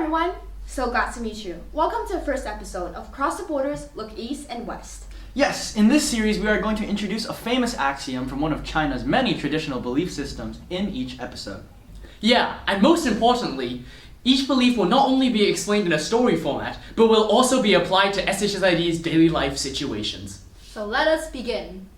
everyone! So glad to meet you. Welcome to the first episode of Cross the Borders, Look East and West. Yes, in this series we are going to introduce a famous axiom from one of China's many traditional belief systems in each episode. Yeah, and most importantly, each belief will not only be explained in a story format, but will also be applied to SHSID's daily life situations. So let us begin.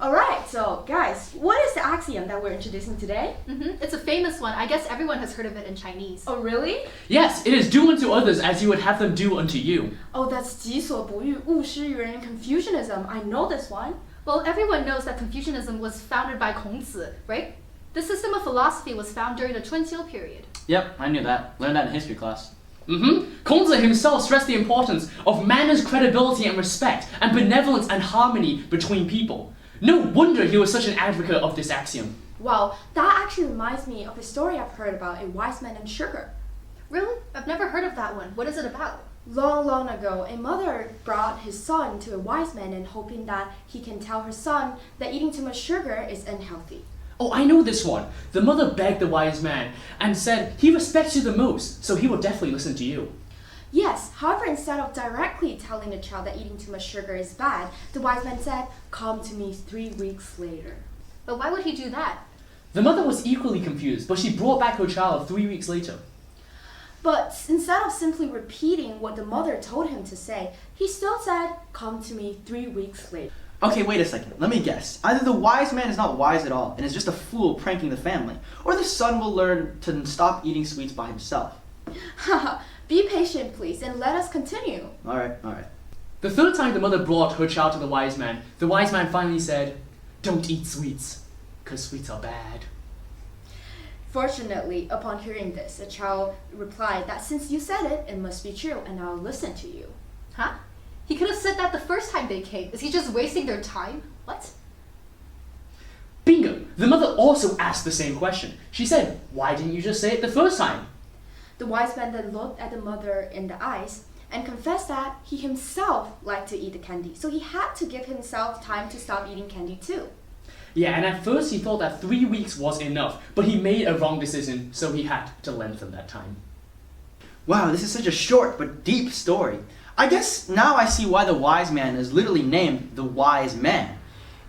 Alright, so guys, what is the axiom that we're introducing today? It's a famous one. I guess everyone has heard of it in Chinese. Oh really? Yes, it is do unto others as you would have them do unto you. Oh, that's 己所不欲勿施于人 Confucianism. I know this one. Well, everyone knows that Confucianism was founded by Kongzi, right? This system of philosophy was found during the Chunqiu period. Yep, I knew that. Learned that in history class. Kongzi himself stressed the importance of manners, credibility, and respect, and benevolence and harmony between people. No wonder he was such an advocate of this axiom. Wow, that actually reminds me of a story I've heard about a wise man and sugar. Really? I've never heard of that one. What is it about? Long ago, a mother brought his son to a wise man and hoping that he can tell her son that eating too much sugar is unhealthy. Oh, I know this one. The mother begged the wise man and said he respects you the most, so he will definitely listen to you. Yes, however, instead of directly telling the child that eating too much sugar is bad, the wise man said, "Come to me 3 weeks later." But why would he do that? The mother was equally confused, but she brought back her child 3 weeks later. But instead of simply repeating what the mother told him to say, he still said, "Come to me 3 weeks later." Okay, wait a second. Let me guess. Either the wise man is not wise at all and is just a fool pranking the family, or the son will learn to stop eating sweets by himself. Haha, be patient please and let us continue. Alright. The third time the mother brought her child to the wise man finally said, "Don't eat sweets, 'cause sweets are bad." Fortunately, upon hearing this, the child replied that since you said it, it must be true and I'll listen to you. Huh? He could have said that the first time they came. Is he just wasting their time? What? Bingo! The mother also asked the same question. She said, "Why didn't you just say it the first time?" The wise man then looked at the mother in the eyes and confessed that he himself liked to eat the candy, so he had to give himself time to stop eating candy too. Yeah, and at first he thought that 3 weeks was enough, but he made a wrong decision, so he had to lengthen that time. Wow, this is such a short but deep story. I guess now I see why the wise man is literally named the wise man.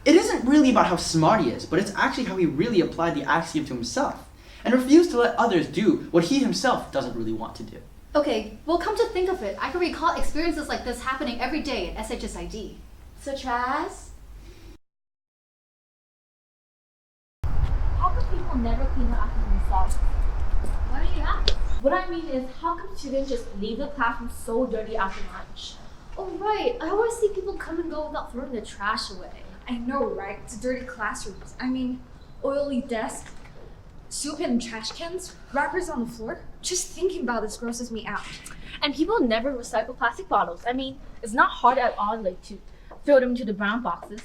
It isn't really about how smart he is, but it's actually how he really applied the axiom to himself and refused to let others do what he himself doesn't really want to do. Okay, well, come to think of it, I can recall experiences like this happening every day at SHSID. Such as? How come people never clean up after themselves? Why do you ask? What I mean is, how come students just leave the classroom so dirty after lunch? Oh right, I always see people come and go without throwing the trash away. I know, right? It's dirty classrooms. I mean, oily desks, soup in trash cans, wrappers on the floor. Just thinking about this grosses me out. And people never recycle plastic bottles. I mean, it's not hard at all to throw them into the brown boxes.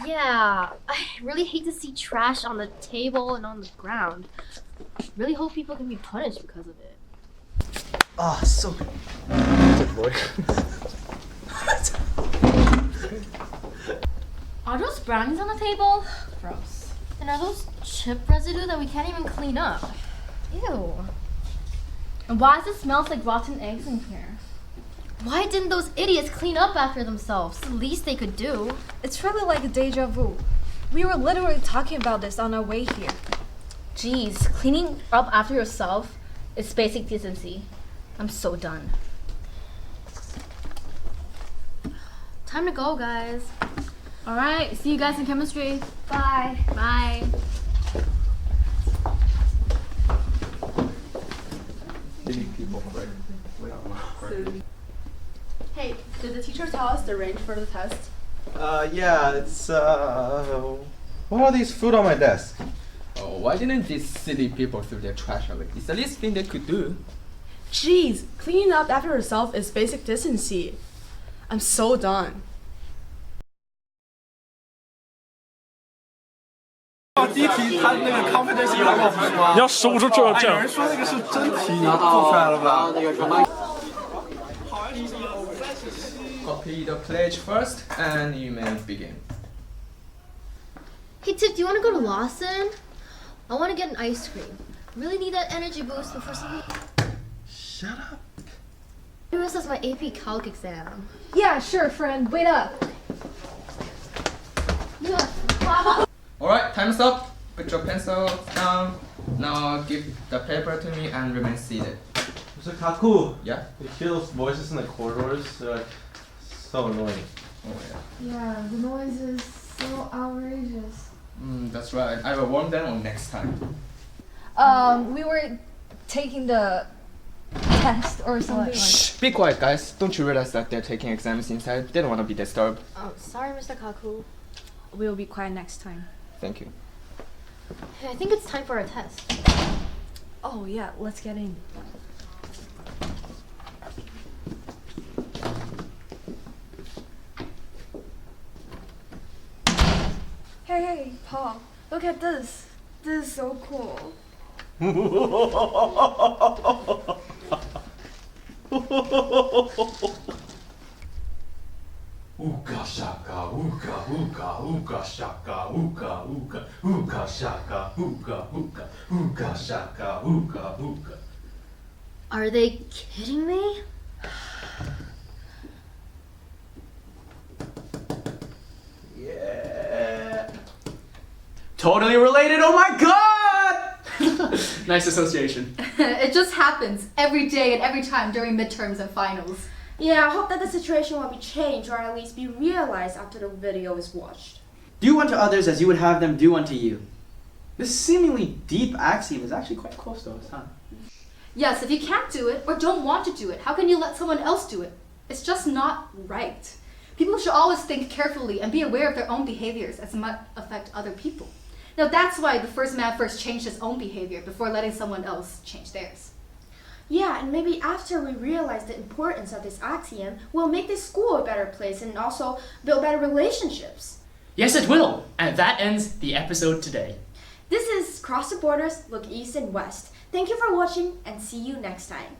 Yeah, I really hate to see trash on the table and on the ground. Really hope people can be punished because of it. Ah, so good. Good lord. Are those brownies on the table? Gross. And are those chip residue that we can't even clean up? Ew. And why does it smell like rotten eggs in here? Why didn't those idiots clean up after themselves? It's the least they could do. It's really like a deja vu. We were literally talking about this on our way here. Jeez, cleaning up after yourself is basic decency. I'm so done. Time to go, guys. Alright, see you guys in chemistry. Bye. Bye. Hey, did the teacher tell us the range for the test? Yeah, it's, what are these food on my desk? Oh, why didn't these silly people throw their trash away? It's the least thing they could do. Jeez, cleaning up after yourself is basic decency. I'm so done. 第一题他那个 confidence 有我们吗？你要守住这有人说那个是真题，你做出来了吧？ Copy the pledge first, and you may begin. Hey Tip, do you want to go to Lawson? I want to get an ice cream. Really need that energy boost before something. Shut up. It was just my AP Calc exam. Yeah, sure, friend. Wait up. Alright, time's up. Put your pencil down. Now give the paper to me and remain seated. Mr. Kaku, Yeah? you hear those voices in the corridors? They're like so annoying. Oh yeah. Yeah, the noise is so outrageous. That's right. I will warn them on next time. We were taking the test or something. Shh! Be quiet, guys. Don't you realize that they're taking exams inside? They don't want to be disturbed. Oh, sorry, Mr. Kaku. We'll be quiet next time. Thank you. Hey, I think it's time for a test. Oh yeah, let's get in. Hey, Paul, look at this. This is so cool. Ooka shaka, ooka, ooka, ooka shaka, ooka, ooka, ooka shaka, ooka, ooka, ooka shaka, ooka, ooka. Are they kidding me? Yeah. Totally related, oh my god! Nice association. It just happens every day and every time during midterms and finals. Yeah, I hope that the situation will be changed or at least be realized after the video is watched. Do unto others as you would have them do unto you. This seemingly deep axiom is actually quite close to us, huh? Yes, if you can't do it or don't want to do it, how can you let someone else do it? It's just not right. People should always think carefully and be aware of their own behaviors as it might affect other people. Now that's why the first man first changed his own behavior before letting someone else change theirs. Yeah, and maybe after we realize the importance of this axiom, we'll make this school a better place and also build better relationships. Yes, it will. And that ends the episode today. This is Cross the Borders, Look East and West. Thank you for watching and see you next time.